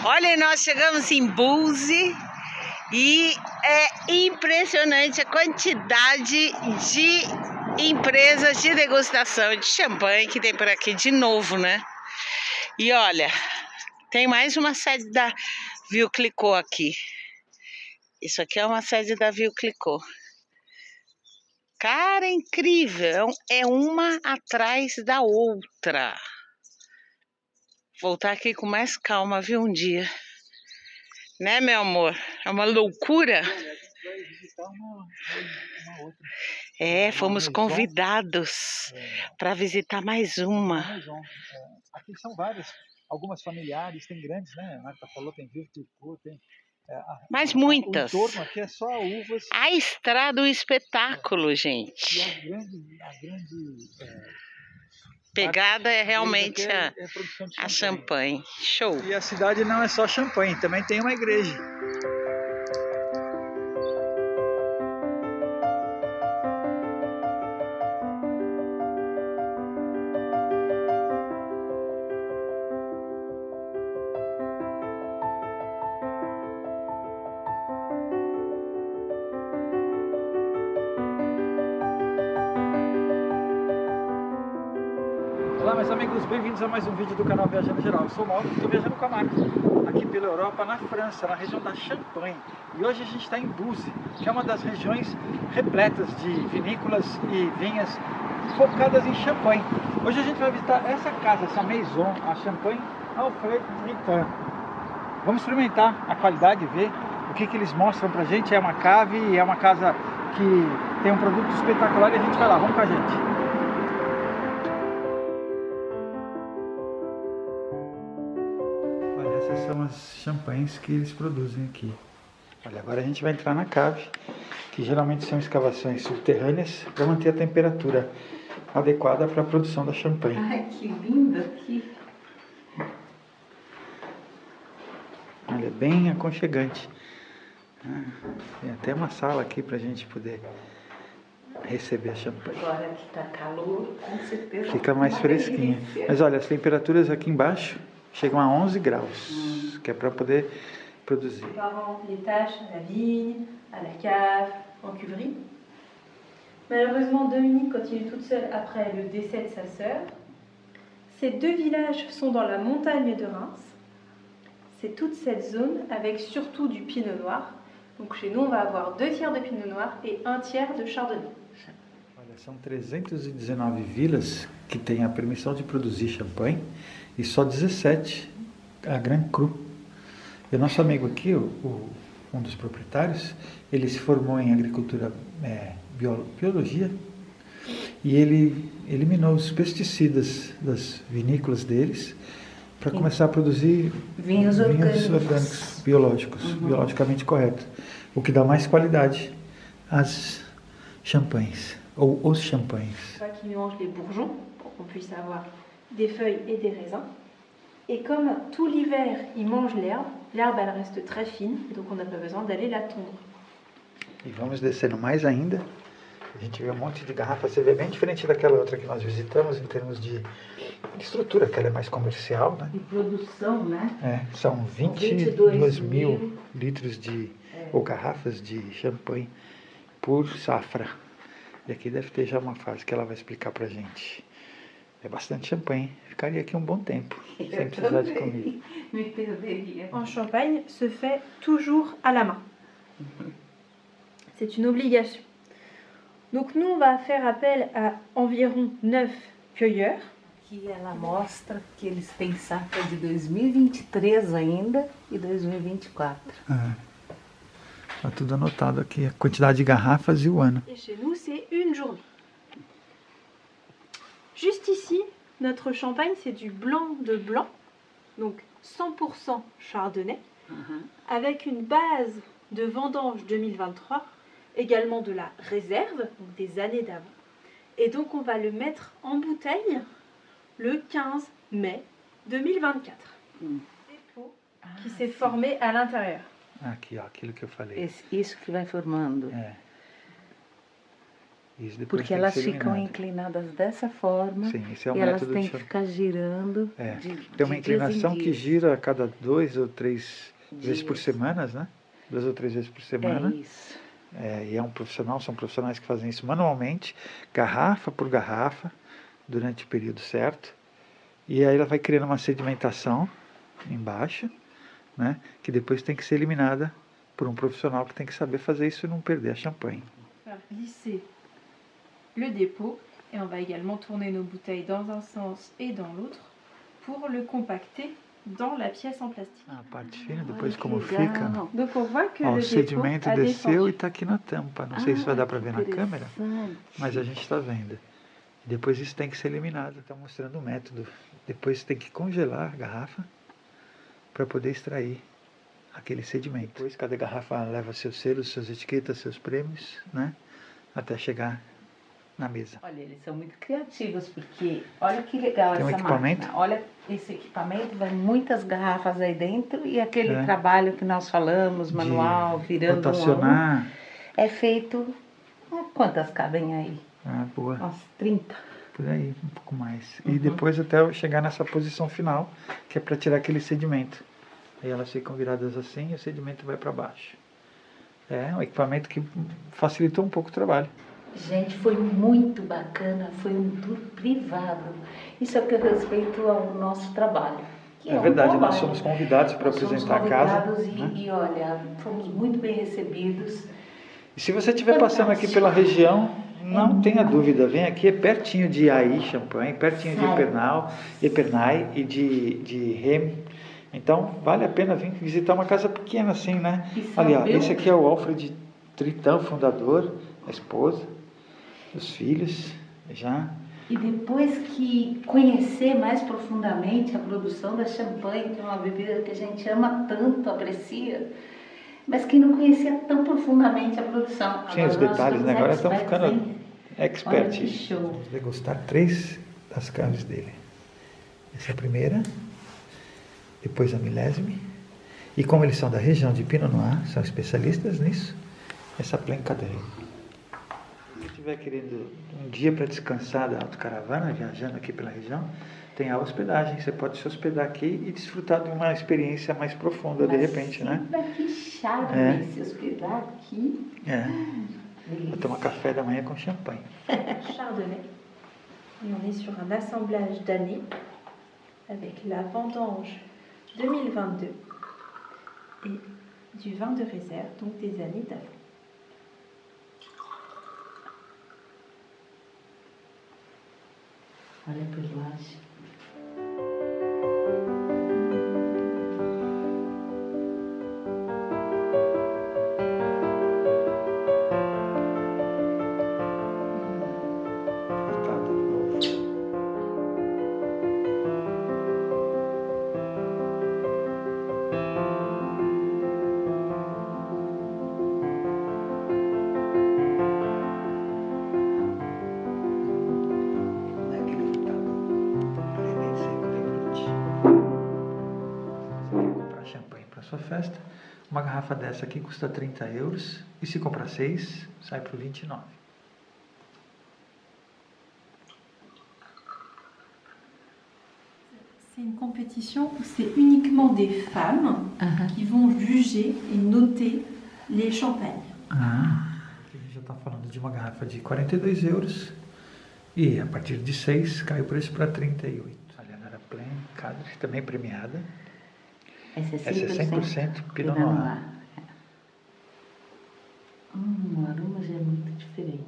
Olha, nós chegamos em Búzios e é impressionante a quantidade de empresas de degustação de champanhe que tem por aqui de novo, né? E olha, tem mais uma sede da Veuve Clicquot aqui. Isso aqui é uma sede da Veuve Clicquot. Cara, é incrível, é uma atrás da outra. Voltar aqui com mais calma, viu, um dia. Né, meu amor? É uma loucura. Olha, a gente vai visitar uma outra. Fomos convidados para visitar mais uma. Aqui são várias, algumas familiares, tem grandes, né? A Marta falou, tem Veuve Clicquot, tem... Mas muitas. O entorno aqui é só uvas. A estrada, o espetáculo, gente. E a grande pegada é realmente a champanhe. Show. E a cidade não é só champanhe, também tem uma igreja. Olá, meus amigos, bem-vindos a mais um vídeo do canal Viajando Geral. Eu sou o Mauro, estou viajando com a Marta, aqui pela Europa, na França, na região da Champagne. E hoje a gente está em Búzios, que é uma das regiões repletas de vinícolas e vinhas focadas em champanhe. Hoje a gente vai visitar essa casa, essa maison, a Champagne Alfred Ritain. Vamos experimentar a qualidade, ver o que eles mostram pra gente. É uma cave, é uma casa que tem um produto espetacular e a gente vai lá, vamos com a gente. Essas são as champanhes que eles produzem aqui. Olha, agora a gente vai entrar na cave, que geralmente são escavações subterrâneas para manter a temperatura adequada para a produção da champanhe. Ai, que lindo aqui! Olha, bem aconchegante. Tem até uma sala aqui para a gente poder receber a champanhe. Agora que está calor, com certeza. Fica mais fresquinha. Mas olha, as temperaturas aqui embaixo chegam a 11 graus, que é para poder produzir. Les tâches à la vigne, à la cave, en cuverie. Malheureusement, Dominique continue toute seule après le décès de sa sœur. Ces deux villages sont dans la montagne de Reims. C'est toute cette zone avec surtout du pinot noir. Donc chez nous, on va avoir 2 tiers de pinot noir et 1 tiers de chardonnay. Olha, são 319 vilas que têm a permissão de produzir champanhe e só 17 a Grand Cru. E o nosso amigo aqui, um dos proprietários, ele se formou em agricultura, biologia, e ele eliminou os pesticidas das vinícolas deles para começar a produzir vinhos orgânicos biológicos, biologicamente corretos, o que dá mais qualidade às champanhes, ou os champanhes. Qui mélange les bourgeons pour qu'on puisse avoir des feuilles et des raisins. Et comme tout l'hiver, ils mangent l'herbe, l'herbe elle reste très fine, donc on n'a pas besoin d'aller la tondre. E vamos descendo mais ainda. A gente vê um monte de garrafas, você vê bem diferente daquela outra que nós visitamos em termos de estrutura, que ela é mais comercial, né? De produção, né? São 22 mil litros ou garrafas de champanhe por safra. E aqui deve ter já uma fase que ela vai explicar pra gente. É bastante champanhe. Ficaria aqui um bom tempo, sem precisar de comida. Me perderia. En Champagne se fait toujours à la main. C'est une obligation. Donc nous, on va faire appel à environ 9 cueilleurs. Aqui ela mostra que eles têm safra de 2023 ainda e 2024. Está tudo anotado aqui, a quantidade de garrafas e o ano. Et chez nous, c'est une journée. Juste ici, notre champagne, c'est du blanc de blanc, donc 100% chardonnay, avec une base de vendange 2023, également de la réserve, donc des années d'avant. Et donc on va le mettre en bouteille le 15 mai 2024. Dépôt qui s'est formé à l'intérieur. Aqui, ó, aquilo que eu falei. Isso que vai formando. Isso depois Porque tem que elas ser ficam eliminado. inclinadas dessa forma. Sim, esse é o E elas método têm de que champanhe. ficar girando. É, de tem uma de dias em inclinação que dias. gira a cada 2 ou 3 vezes por Dias. semana, né? 2 ou 3 vezes por É semana. isso. E é um profissional, são profissionais que fazem isso manualmente, garrafa por garrafa, durante o período certo. E aí ela vai criando uma sedimentação embaixo, né? Que depois tem que ser eliminada por um profissional que tem que saber fazer isso e não perder a champanhe. Faire glisser le dépôt et on va également tourner nos bouteilles dans un sens et dans l'autre pour le compacter dans la pièce en plastique. A parte fina, depois Olha que como legal. fica. Donc on voit que Ó, le o dépôt sedimento a desceu descendu. e está aqui na tampa. Não sei se vai dar para que ver na câmera, interessante. mas a gente está vendo. Depois isso tem que ser eliminado. Está mostrando o método. Depois tem que congelar a garrafa para poder extrair aquele sedimento. Depois cada garrafa leva seus selos, suas etiquetas, seus prêmios, né? Até chegar na mesa. Olha, eles são muito criativos, porque olha que legal Tem um essa equipamento? máquina. Olha esse equipamento, vai muitas garrafas aí dentro e aquele É. trabalho que nós falamos, manual, De virando rotacionar. é feito... Quantas cabem aí? Ah, boa. Umas 30. Por aí, um pouco mais. E depois até chegar nessa posição final, que é para tirar aquele sedimento. Aí elas ficam viradas assim e o sedimento vai para baixo. É um equipamento que facilitou um pouco o trabalho. Gente, foi muito bacana, foi um tour privado. Isso é o que eu respeito ao nosso trabalho. Que É um verdade, nós trabalho. somos convidados para Nós somos apresentar a casa. convidados Né? E olha, fomos muito bem recebidos. E se você estiver passando aqui pela região, não tenha dúvida, vem aqui, é pertinho de Aí, Champagne, pertinho de Epernay e de Rem. Então, vale a pena vir visitar uma casa pequena assim, né? Aliás, esse aqui é o Alfred Tritão, fundador, a esposa, os filhos, já. E depois que conhecer mais profundamente a produção da champanhe, que é uma bebida que a gente ama tanto, aprecia, mas que não conhecia tão profundamente a produção. Sim, os detalhes, né? Agora estão ficando expert. Olha que show. Vamos degustar 3 das caves dele. Essa é a primeira, depois a milésime. E como eles são da região de Pinot Noir, são especialistas nisso, essa Plain Cadre. Se estiver querendo um dia para descansar da autocaravana, viajando aqui pela região, tem a hospedagem. Você pode se hospedar aqui e desfrutar de uma experiência mais profunda, de repente, né? Que charme se hospedar aqui. Vou tomar café da manhã com champanhe. Chardonnay. Et on est sur un assemblage d'années avec la vendange 2022 et du vin de réserve, donc des années d'avant. Olha por baixo. Sua festa, uma garrafa dessa aqui custa 30 euros e se comprar 6, sai por 29. C'est une compétition où c'est uniquement des femmes qui vont juger et noter les champagnes. Aqui a gente já está falando de uma garrafa de 42 euros e a partir de 6 cai o preço para 38. A Leonora Plain Cadre, também premiada. Essa é 100% Pinot Noir. O aroma já é muito diferente.